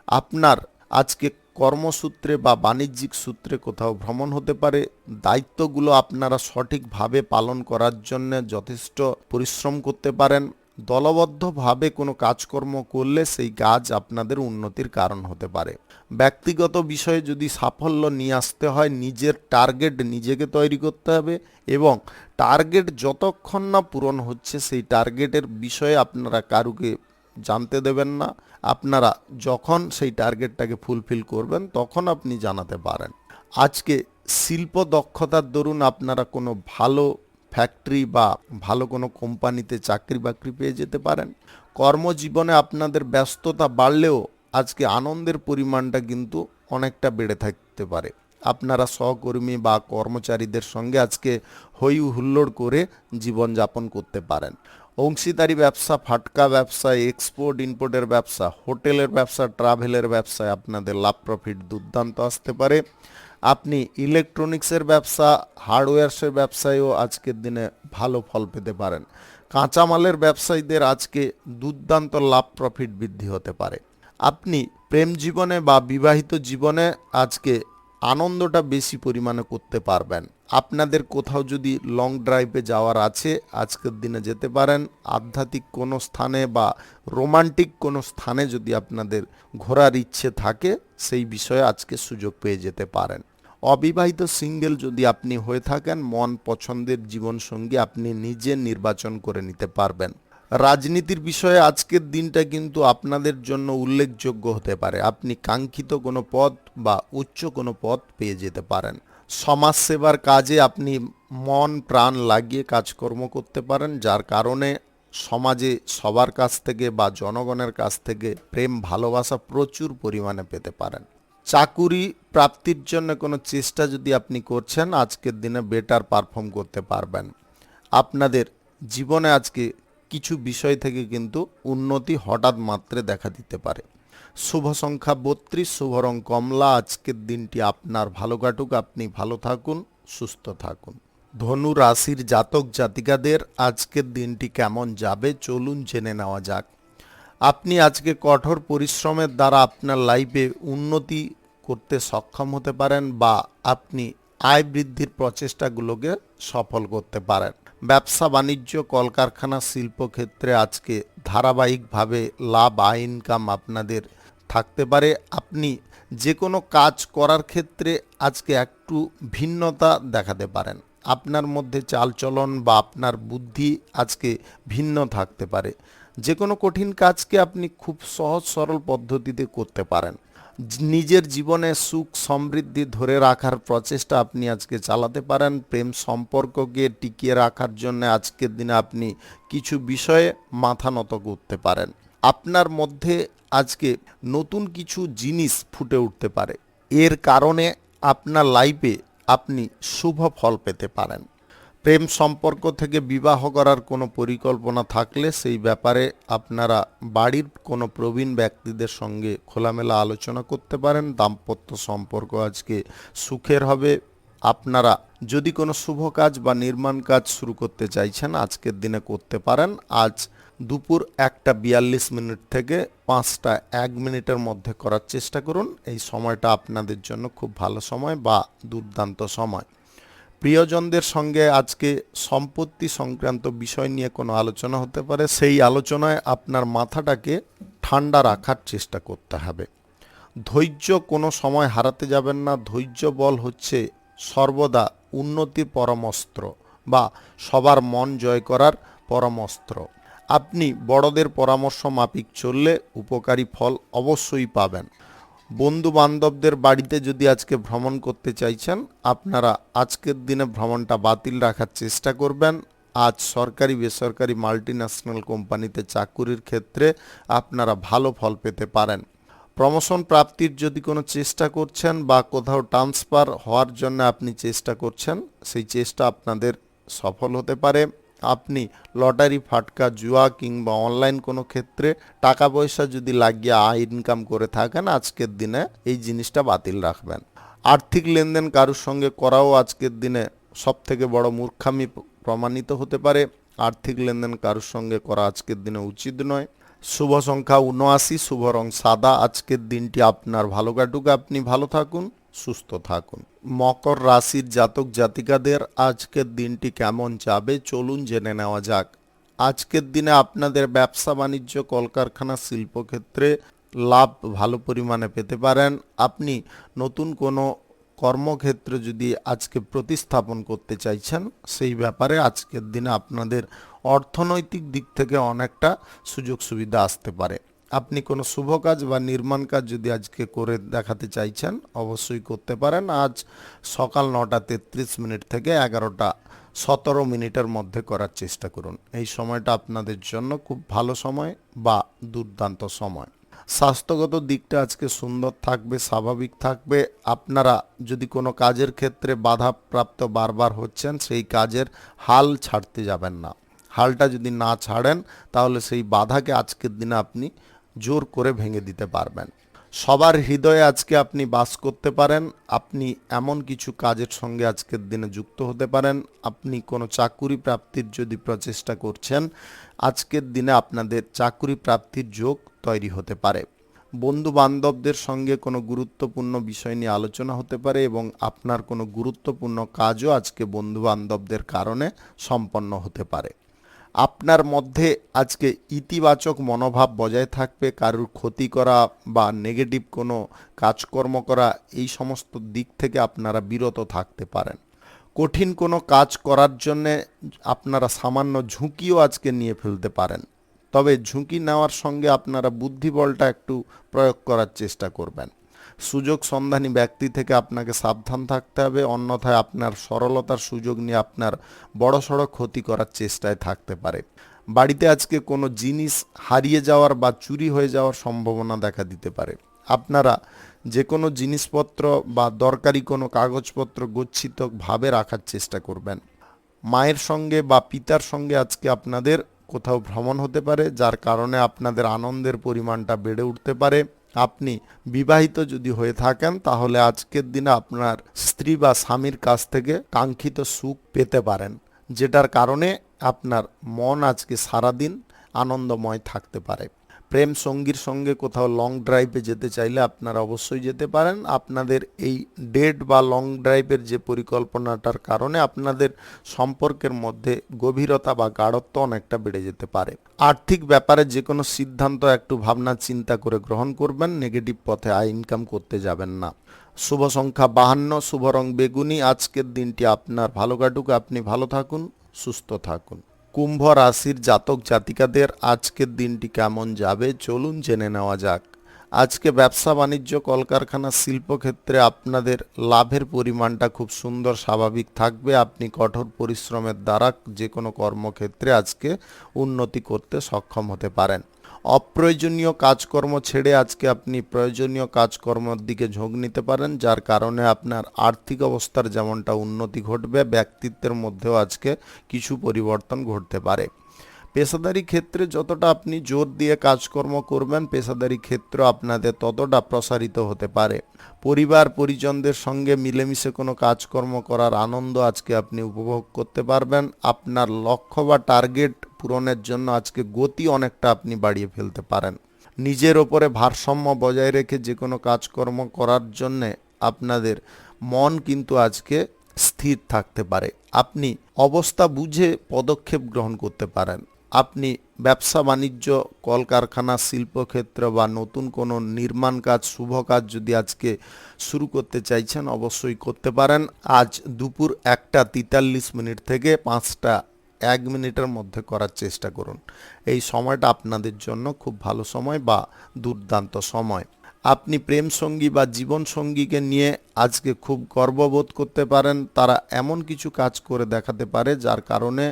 আপনার আজকে কর্মসূত্রে বা বাণিজ্যিক সূত্রে কোথাও ভ্রমণ হতে পারে। দায়িত্বগুলো আপনারা সঠিকভাবে পালন করার জন্য যথেষ্ট পরিশ্রম করতে পারেন। দলবদ্ধভাবে কোনো কাজকর্ম করলে সেই কাজ আপনাদের উন্নতির কারণ হতে পারে। ব্যক্তিগত বিষয়ে যদি সাফল্য নিয়ে আসতে হয়, নিজের টার্গেট নিজেকে তৈরি করতে হবে এবং টার্গেট যতক্ষণ না পূরণ হচ্ছে, সেই টার্গেটের বিষয়ে আপনারা কারুকে জানতে দেবেন না। আপনারা যখন সেই টার্গেটটাকে ফুলফিল করবেন, তখন আপনি জানাতে পারেন। আজকে শিল্প দক্ষতার দরুন আপনারা কোনো ভালো ফ্যাক্টরি বা ভালো কোনো কোম্পানিতে চাকরি বাকরি পেয়ে যেতে পারেন। কর্মজীবনে আপনাদের ব্যস্ততা বাড়লেও আজকে আনন্দের পরিমাণটা কিন্তু অনেকটা বেড়ে থাকতে পারে। আপনারা সহকর্মী বা কর্মচারীদের সঙ্গে আজকে হই হুল্লোড় করে জীবনযাপন করতে পারেন। অংশীদারি ব্যবসা, ফাটকা ব্যবসা, এক্সপোর্ট ইম্পোর্টের ব্যবসা, হোটেলের ব্যবসা, ট্রাভেলের ব্যবসায় আপনাদের লাভ প্রফিট দুর্দান্ত আসতে পারে। আপনি ইলেকট্রনিক্সের ব্যবসা, হার্ডওয়্যার্সের ব্যবসায়ও আজকের দিনে ভালো ফল পেতে পারেন। কাঁচামালের ব্যবসায়ীদের আজকে দুর্দান্ত লাভ প্রফিট বৃদ্ধি হতে পারে। আপনি প্রেম জীবনে বা বিবাহিত জীবনে আজকে আনন্দটা বেশি পরিমাণে করতে পারবেন। আপনাদের কোথাও যদি লং ড্রাইভে যাওয়ার আছে, আজকের দিনে যেতে পারেন। আধ্যাত্মিক কোনো স্থানে বা রোমান্টিক কোনো স্থানে যদি আপনাদের ঘোরার ইচ্ছে থাকে, সেই বিষয়ে আজকে সুযোগ পেয়ে যেতে পারেন। অবিবাহিত সিঙ্গেল যদি আপনি হয়ে থাকেন, মন পছন্দের জীবনসঙ্গী আপনি নিজে নির্বাচন করে নিতে পারবেন। রাজনীতির বিষয়ে আজকের দিনটা কিন্তু আপনাদের জন্য উল্লেখযোগ্য হতে পারে। আপনি কাঙ্ক্ষিত কোনো পদ বা উচ্চ কোনো পদ পেয়ে যেতে পারেন। সমাজসেবার কাজে আপনি মন প্রাণ লাগিয়ে কাজকর্ম করতে পারেন, যার কারণে সমাজে সবার কাছ থেকে বা জনগণের কাছ থেকে প্রেম ভালোবাসা প্রচুর পরিমাণে পেতে পারেন। চাকুরি প্রাপ্তির জন্য কোনো চেষ্টা যদি আপনি করছেন, আজকের দিনে বেটার পারফর্ম করতে পারবেন। আপনাদের জীবনে আজকে কিছু বিষয় থেকে কিন্তু উন্নতি হঠাৎ মাত্রে দেখা দিতে পারে। শুভ সংখ্যা 32, শুভ রং কমলা। আজকের দিনটি আপনার ভালো কাটুক, আপনি ভালো থাকুন, সুস্থ থাকুন। ধনু রাশির জাতক জাতিকাদের আজকের দিনটি কেমন যাবে চলুন জেনে নেওয়া যাক। আপনি আজকে কঠোর পরিশ্রমের দ্বারা আপনার লাইফে উন্নতি করতে সক্ষম হতে পারেন বা আপনি আয় বৃদ্ধির প্রচেষ্টাগুলোকে সফল করতে পারেন। ব্যবসা বাণিজ্য, কলকারখানা, শিল্পক্ষেত্রে আজকে ধারাবাহিকভাবে লাভ আয় ইনকাম আপনাদের থাকতে পারে। আপনি যে কোনো কাজ করার ক্ষেত্রে আজকে একটু ভিন্নতা দেখাতে পারেন। আপনার মধ্যে চালচলন বা আপনার বুদ্ধি আজকে ভিন্ন থাকতে পারে। যে কোনো কঠিন কাজকে আপনি খুব সহজ সরল পদ্ধতিতে করতে পারেন। নিজের জীবনে সুখ সমৃদ্ধি ধরে রাখার প্রচেষ্টা আপনি আজকে চালাতে পারেন। প্রেম সম্পর্ককে টিকিয়ে রাখার জন্য আজকের দিনে আপনি কিছু বিষয়ে মাথা নত করতে পারেন। আপনার মধ্যে আজকে নতুন কিছু জিনিস ফুটে উঠতে পারে। এর কারণে আপনার লাইফে আপনি শুভ ফল পেতে পারেন। প্রেম সম্পর্ক থেকে বিবাহ করার কোনো পরিকল্পনা থাকলে সেই ব্যাপারে আপনারা বাড়ির কোনো প্রবীণ ব্যক্তিদের সঙ্গে খোলামেলা আলোচনা করতে পারেন। দাম্পত্য সম্পর্ক আজকে সুখের হবে। আপনারা যদি কোনো শুভ কাজ বা নির্মাণ কাজ শুরু করতে চাইছেন আজকের দিনে করতে পারেন। আজ দুপুর 1:42 থেকে 5:01 মধ্যে করার চেষ্টা করুন। এই সময়টা আপনাদের জন্য খুব ভালো সময় বা দুর্দান্ত সময়। প্রিয়জনদের সঙ্গে আজকে সম্পত্তি সংক্রান্ত বিষয় নিয়ে কোনো আলোচনা হতে পারে। সেই আলোচনায় আপনার মাথাটাকে ঠান্ডা রাখার চেষ্টা করতে হবে। ধৈর্য কোনো সময় হারাতে যাবেন না। ধৈর্য বল হচ্ছে সর্বদা উন্নতির পরমস্ত্র বা সবার মন জয় করার পরমস্ত্র। আপনি বড়দের পরামর্শ মাফিক চললে উপকারী ফল অবশ্যই পাবেন। বন্ধু বান্ধবদের বাড়িতে যদি আজকে ভ্রমণ করতে চাইছেন আপনারা আজকের দিনে ভ্রমণটা বাতিল রাখার চেষ্টা করবেন। আজ সরকারি বেসরকারি মাল্টিন্যাশনাল কোম্পানিতে চাকুরির ক্ষেত্রে আপনারা ভালো ফল পেতে পারেন। প্রমোশন প্রাপ্তির যদি কোনো চেষ্টা করছেন বা কোথাও ট্রান্সফার হওয়ার জন্য আপনি চেষ্টা করছেন সেই চেষ্টা আপনাদের সফল হতে পারে। আপনি লটারি ফাটকা জুয়া কিংবা অনলাইন কোনো ক্ষেত্রে টাকা পয়সা যদি লাগিয়ে আয় ইনকাম করে থাকেন আজকের দিনে এই জিনিসটা বাতিল রাখবেন। আর্থিক লেনদেন কারোর সঙ্গে করাও আজকের দিনে সবথেকে বড় মূর্খামি প্রমাণিত হতে পারে। আর্থিক লেনদেন কারোর সঙ্গে করা আজকের দিনে উচিত নয়। শুভ সংখ্যা 79, শুভ রং সাদা। আজকের দিনটি আপনার ভালো কাটুক, আপনি ভালো থাকুন, সুস্থ থাকুন। মকর রাশির জাতক জাতিকাদের আজকের দিনটি কেমন যাবে চলুন জেনে নেওয়া যাক। আজকের দিনে আপনাদের ব্যবসা বাণিজ্য কলকারখানা শিল্পক্ষেত্রে লাভ ভালো পরিমাণে পেতে পারেন। আপনি নতুন কোনো কর্মক্ষেত্র যদি আজকে প্রতিস্থাপন করতে চাইছেন সেই ব্যাপারে আজকের দিনে আপনাদের অর্থনৈতিক দিক থেকে অনেকটা সুযোগ সুবিধা আসতে পারে। আপনি কোনো শুভ কাজ বা নির্মাণ কাজ যদি আজকে করে দেখাতে চাইছেন অবশ্যই করতে পারেন। আজ সকাল 9:33 থেকে 11:17 মধ্যে করার চেষ্টা করুন। এই সময়টা আপনাদের জন্য খুব ভালো সময় বা দুর্দান্ত সময়। স্বাস্থ্যগত দিকটা আজকে সুন্দর থাকবে, স্বাভাবিক থাকবে। আপনারা যদি কোনো কাজের ক্ষেত্রে বাধাপ্রাপ্ত বারবার হচ্ছেন সেই কাজের হাল ছাড়তে যাবেন না। হালটা যদি না ছাড়েন তাহলে সেই বাধাকে আজকের দিনে আপনি জোর করে ভেঙে দিতে পারবেন। সবার হৃদয়ে আজকে আপনি বাস করতে পারেন। আপনি এমন কিছু কাজের সঙ্গে আজকের দিনে যুক্ত হতে পারেন। আপনি কোনো চাকুরি প্রাপ্তির যদি প্রচেষ্টা করছেন আজকের দিনে আপনাদের চাকুরি প্রাপ্তির যোগ তৈরি হতে পারে। বন্ধু বান্ধবদের সঙ্গে কোনো গুরুত্বপূর্ণ বিষয় নিয়ে আলোচনা হতে পারে এবং আপনার কোনো গুরুত্বপূর্ণ কাজও আজকে বন্ধু বান্ধবদের কারণে সম্পন্ন হতে পারে। আপনার মধ্যে আজকে ইতিবাচক মনোভাব বজায় থাকবে। কারুর ক্ষতি করা বা নেগেটিভ কোনো কাজকর্ম করা এই সমস্ত দিক থেকে আপনারা বিরত থাকতে পারেন। কঠিন কোনো কাজ করার জন্যে আপনারা সামান্য ঝুঁকিও আজকে নিয়ে ফেলতে পারেন। তবে ঝুঁকি নেওয়ার সঙ্গে আপনারা বুদ্ধিবলটা একটু প্রয়োগ করার চেষ্টা করবেন। সুযোগ সন্ধানী ব্যক্তি থেকে আপনাকে সাবধান থাকতে হবে, অন্যথায় আপনার সরলতার সুযোগ নিয়ে আপনার বড়সড় ক্ষতি করার চেষ্টায় থাকতে পারে। বাড়িতে আজকে কোনো জিনিস হারিয়ে যাওয়ার বা চুরি হয়ে যাওয়ার সম্ভাবনা দেখা দিতে পারে। আপনারা যে কোনো জিনিসপত্র বা দরকারি কোনো কাগজপত্র গচ্ছিতভাবে রাখার চেষ্টা করবেন। মায়ের সঙ্গে বা পিতার সঙ্গে আজকে আপনাদের কোথাও ভ্রমণ হতে পারে যার কারণে আপনাদের আনন্দের পরিমাণটা বেড়ে উঠতে পারে। আপনি বিবাহিত যদি হয়ে থাকেন তাহলে আজকের দিনে আপনার স্ত্রী বা স্বামীর কাছ থেকে কাঙ্ক্ষিত সুখ পেতে পারেন, যেটার কারণে আপনার মন আজকে সারাদিন আনন্দময় থাকতে পারে। প্রেম সঙ্গীর সঙ্গে কোথাও লং ড্রাইভে যেতে চাইলে আপনারা অবশ্যই যেতে পারেন। আপনাদের এই ডেট বা লং ড্রাইভের যে পরিকল্পনাটার কারণে আপনাদের সম্পর্কের মধ্যে গভীরতা বা গাঢ়ত্ব অনেকটা বেড়ে যেতে পারে। আর্থিক ব্যাপারে যে কোনো সিদ্ধান্ত একটু ভাবনা চিন্তা করে গ্রহণ করবেন, নেগেটিভ পথে আয় ইনকাম করতে যাবেন না। শুভ সংখ্যা 52, শুভ রং বেগুনি। আজকের দিনটি আপনার ভালো কাটুক, আপনি ভালো থাকুন, সুস্থ থাকুন। কুম্ভ রাশির জাতক জাতিকাদের আজকের দিনটি কেমন যাবে চলুন জেনে নেওয়া যাক। আজকে ব্যবসা বাণিজ্য, কলকারখানা, শিল্পক্ষেত্রে আপনাদের লাভের পরিমাণটা খুব সুন্দর স্বাভাবিক থাকবে। আপনি কঠোর পরিশ্রমের দ্বারা যে কোনো কর্মক্ষেত্রে আজকে উন্নতি করতে সক্ষম হতে পারেন। অপ্রয়োজনীয় কাজকর্ম ছেড়ে আজকে আপনি প্রয়োজনীয় কাজকর্মের দিকে ঝোঁক নিতে পারেন, যার কারণে আপনার আর্থিক অবস্থার যেমনটা উন্নতি ঘটবে, ব্যক্তিত্বের মধ্যেও আজকে কিছু পরিবর্তন ঘটতে পারে। পেশাদারি ক্ষেত্রে যতটা আপনি জোর দিয়ে কাজকর্ম করবেন, পেশাদারি ক্ষেত্র আপনাদের ততটা প্রসারিত হতে পারে। পরিবার পরিজনদের সঙ্গে মিলেমিশে কোনো কাজকর্ম করার আনন্দ আজকে আপনি উপভোগ করতে পারবেন। আপনার লক্ষ্য বা টার্গেট পূরণের জন্য আজকে গতি অনেকটা আপনি বাড়িয়ে ফেলতে পারেন। নিজের ওপরে ভারসাম্য বজায় রেখে যে কোনো কাজকর্ম করার জন্যে আপনাদের মন কিন্তু আজকে স্থির থাকতে পারে। আপনি অবস্থা বুঝে পদক্ষেপ গ্রহণ করতে পারেন। আপনি ব্যবসা বাণিজ্য, কলকারখানা, শিল্পক্ষেত্র বা নতুন কোনো নির্মাণ কাজ, শুভ কাজ যদি আজকে শুরু করতে চাইছেন অবশ্যই করতে পারেন। আজ দুপুর 1:43 থেকে 5:01 মধ্যে করার চেষ্টা করুন। এই সময়টা আপনাদের জন্য খুব ভালো সময় বা দুর্দান্ত সময়। আপনি প্রেম সঙ্গী বা জীবন সঙ্গীকে নিয়ে আজকে খুব গর্ববোধ করতে পারেন। তারা এমন কিছু কাজ করে দেখাতে পারে যার কারণে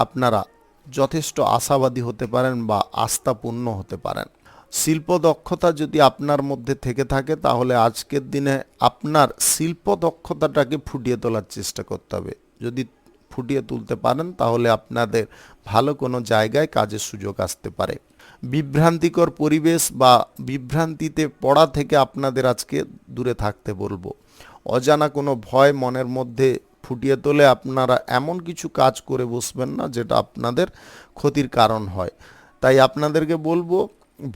আপনারা যথেষ্ট আশাবাদী হতে পারেন বা আস্থাপূর্ণ হতে পারেন। শিল্প দক্ষতা যদি আপনার মধ্যে থেকে থাকে তাহলে আজকের দিনে আপনার শিল্প দক্ষতাটাকে ফুটিয়ে তোলার চেষ্টা করতে হবে। যদি ফুটিয়ে তুলতে পারেন তাহলে আপনাদের ভালো কোনো জায়গায় কাজের সুযোগ আসতে পারে। বিভ্রান্তিকর পরিবেশ বা বিভ্রান্তিতে পড়া থেকে আপনাদের আজকে দূরে থাকতে বলবো। অজানা কোনো ভয় মনের মধ্যে ফুটিয়ে তোলে আপনারা এমন কিছু কাজ করে বসবেন না যেটা আপনাদের ক্ষতির কারণ হয়। তাই আপনাদেরকে বলবো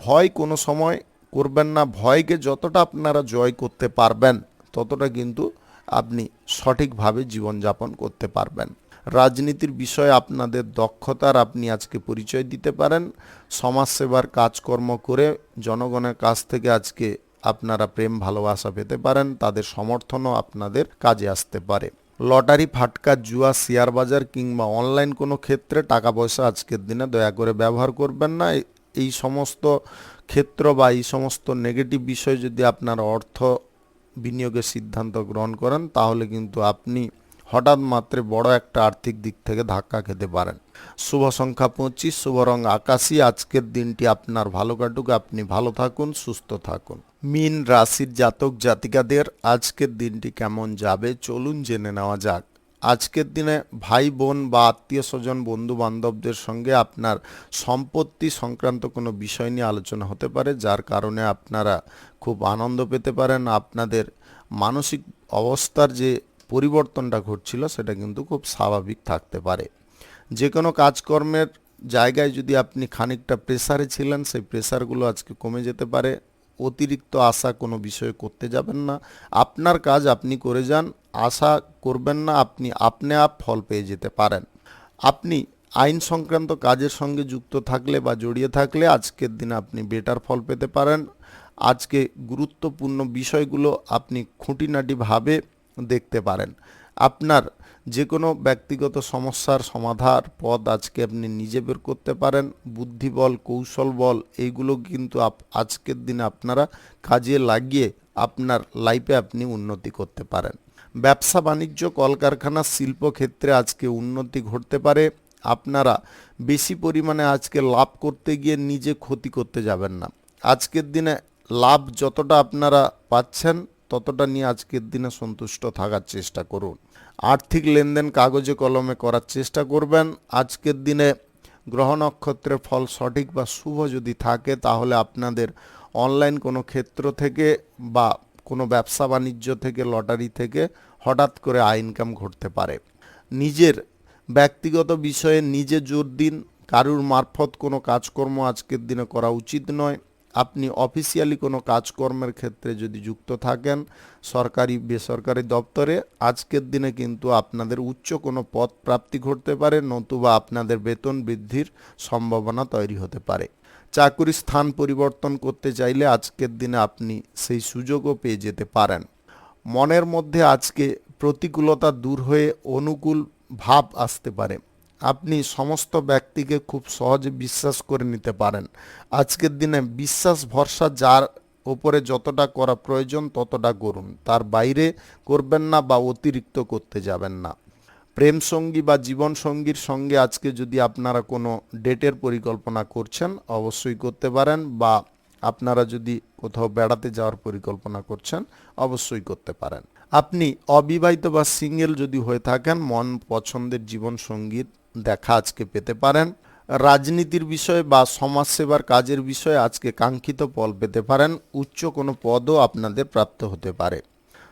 ভয় কোনো সময় করবেন না। ভয়কে যতটা আপনারা জয় করতে পারবেন ততটা কিন্তু আপনি সঠিকভাবে জীবনযাপন করতে পারবেন। রাজনীতির বিষয়ে আপনাদের দক্ষতার আপনি আজকে পরিচয় দিতে পারেন। সমাজসেবার কাজকর্ম করে জনগণের কাছ থেকে আজকে আপনারা প্রেম ভালোবাসা পেতে পারেন। তাদের সমর্থনও আপনাদের কাজে আসতে পারে। লটারি, ফাটকা, জুয়া, শেয়ার বাজার কিংবা অনলাইন কোনো ক্ষেত্রে টাকা পয়সা আজকের দিনে দয়া করে ব্যবহার করবেন না। এই সমস্ত ক্ষেত্র বা এই সমস্ত নেগেটিভ বিষয় যদি আপনার অর্থ বিনিয়োগের সিদ্ধান্ত গ্রহণ করেন তাহলে কিন্তু আপনি হঠাৎ মাত্রে বড় একটা আর্থিক দিক থেকে ধাক্কা খেতে পারেন। শুভ সংখ্যা 25, শুভ রং আকাশী। আজকের দিনটি আপনার ভালো কাটুক, আপনি ভালো থাকুন, সুস্থ থাকুন। মীন রাশির জাতক জাতিকাদের আজকের দিনটি কেমন যাবে চলুন জেনে নেওয়া যাক। আজকের দিনে ভাই বোন বা আত্মীয় স্বজন, বন্ধু বান্ধবদের সঙ্গে আপনার সম্পত্তি সংক্রান্ত কোনো বিষয় নিয়ে আলোচনা হতে পারে, যার কারণে আপনারা খুব আনন্দ পেতে পারেন। আপনাদের মানসিক অবস্থার যে পরিবর্তনটা ঘটছিল সেটা কিন্তু খুব স্বাভাবিক থাকতে পারে। যে কোনো কাজকর্মের জায়গায় যদি আপনি খানিকটা প্রেসারে ছিলেন সেই প্রেসারগুলো আজকে কমে যেতে পারে। অতিরিক্ত আশা কোনো বিষয়ে করতে যাবেন না। আপনার কাজ আপনি করে যান, আশা করবেন না, আপনি আপনি ফল পেয়ে যেতে পারেন। আপনি আইন সংক্রান্ত কাজের সঙ্গে যুক্ত থাকলে বা জড়িয়ে থাকলে আজকের দিনে আপনি বেটার ফল পেতে পারেন। আজকে গুরুত্বপূর্ণ বিষয়গুলো আপনি খুঁটিনাটিভাবে দেখতে পারেন। আপনার যে কোনো ব্যক্তিগত সমস্যার সমাধার পথ আজকে আপনি নিজে বের করতে পারেন। বুদ্ধিবল, কৌশল বল এইগুলো কিন্তু আজকের দিনে আপনারা কাজে লাগিয়ে আপনার লাইফে আপনি উন্নতি করতে পারেন। ব্যবসা বাণিজ্য, কলকারখানা, শিল্পক্ষেত্রে আজকে উন্নতি ঘটতে পারে। আপনারা বেশি পরিমাণে আজকে লাভ করতে গিয়ে নিজে ক্ষতি করতে যাবেন না। আজকের দিনে লাভ যতটা আপনারা পাচ্ছেন ততটা নিয়ে আজকের দিনে সন্তুষ্ট থাকার চেষ্টা করুন। আর্থিক লেনদেন কাগজে কলমে করার চেষ্টা করবেন। আজকের দিনে গ্রহ নক্ষত্রের ফল সঠিক বা শুভ যদি থাকে তাহলে আপনাদের অনলাইন কোনো ক্ষেত্র থেকে বা কোনো ব্যবসা বাণিজ্য থেকে, লটারি থেকে হঠাৎ করে আয় ইনকাম ঘটতে পারে। নিজের ব্যক্তিগত বিষয়ে নিজে জোর দিন, কারুর মারফত কোনো কাজকর্ম আজকের দিনে করা উচিত নয়। আপনি অফিসিয়ালি কোনো কাজকর্মের ক্ষেত্রে যদি যুক্ত থাকেন সরকারি বেসরকারি দপ্তরে, আজকের দিনে কিন্তু আপনাদের উচ্চ কোনো পদ প্রাপ্তি ঘটতে পারে, নতুবা আপনাদের বেতন বৃদ্ধির সম্ভাবনা তৈরি হতে পারে। চাকুরির স্থান পরিবর্তন করতে চাইলে আজকের দিনে আপনি সেই সুযোগও পেয়ে যেতে পারেন। মনের মধ্যে আজকে প্রতিকূলতা দূর হয়ে অনুকূল ভাব আসতে পারে। আপনি সমস্ত ব্যক্তিকে খুব সহজে বিশ্বাস করে নিতে পারেন। আজকের দিনে বিশ্বাস ভরসা যার ওপরে যতটা করা প্রয়োজন ততটা করুন, তার বাইরে করবেন না বা অতিরিক্ত করতে যাবেন না। প্রেম সঙ্গী বা জীবন সঙ্গীর সঙ্গে আজকে যদি আপনারা কোনো ডেটের পরিকল্পনা করছেন অবশ্যই করতে পারেন, বা আপনারা যদি কোথাও বেড়াতে যাওয়ার পরিকল্পনা করছেন অবশ্যই করতে পারেন। আপনি অবিবাহিত বা সিঙ্গেল যদি হয়ে থাকেন মন পছন্দের জীবন সঙ্গীত দেখা আজকে পেতে পারেন। রাজনীতির বিষয়ে বা সমাজসেবার কাজের বিষয়ে আজকে কাঙ্ক্ষিত ফল পেতে পারেন। উচ্চ কোনো পদও আপনাদের প্রাপ্ত হতে পারে।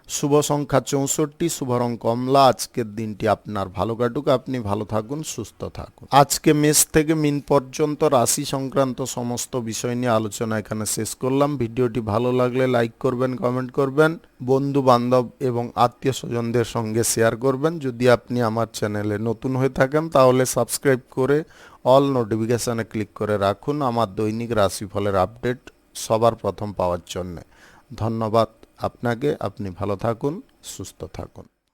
শুভ সংখ্যা 64, শুভ রং কমলা। আজকের দিনটি আপনার ভালো কাটুক, আপনি ভালো থাকুন, সুস্থ থাকুন। আজকে মেষ থেকে মিন পর্যন্ত রাশি সংক্রান্ত সমস্ত বিষয় নিয়ে আলোচনা এখানে শেষ করলাম। ভিডিওটি ভালো লাগলে লাইক করবেন, কমেন্ট করবেন, বন্ধু বান্ধব এবং আত্মীয় স্বজনদের সঙ্গে শেয়ার করবেন। যদি আপনি আমার চ্যানেলে নতুন হয়ে থাকেন তাহলে সাবস্ক্রাইব করে অল নোটিফিকেশানে ক্লিক করে রাখুন আমার দৈনিক রাশিফলের আপডেট সবার প্রথম পাওয়ার জন্য। ধন্যবাদ আপনাকে। আপনি ভালো থাকুন, সুস্থ থাকুন।